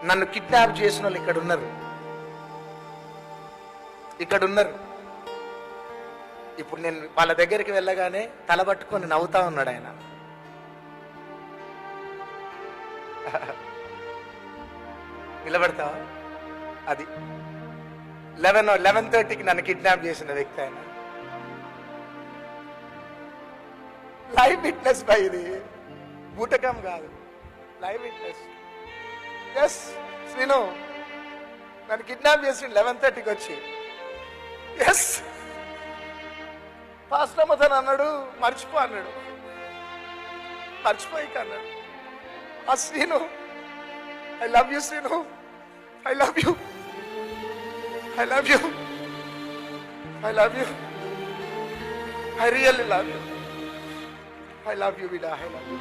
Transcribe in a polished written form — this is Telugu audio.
నన్ను కిడ్నాప్ చేసిన వాళ్ళు ఇక్కడ ఉన్నారు. ఇప్పుడు నేను వాళ్ళ దగ్గరికి వెళ్ళగానే తలబట్టుకొని నవ్వుతా ఉన్నాడు ఆయన. నిలబడతావా? అది 11:30కి నన్ను కిడ్నాప్ చేసిన వ్యక్తి ఆయన. లైవ్ విట్నెస్ బై, ఇది బూటకం కాదు, లైవ్ విట్నెస్. ఎస్ శ్రీను నన్ను కిడ్నాప్ చేసి 11:30కి వచ్చి, ఎస్ పాస్టర్ మతన్ అన్నాడు, మర్చిపో అన్నాడు, మర్చిపోయిక అన్నాడు. ఆ Srinu, I love you Srinu, I love you, I love you, I love you, I really love you, I love you బిడా, ఐ లవ్ యూ.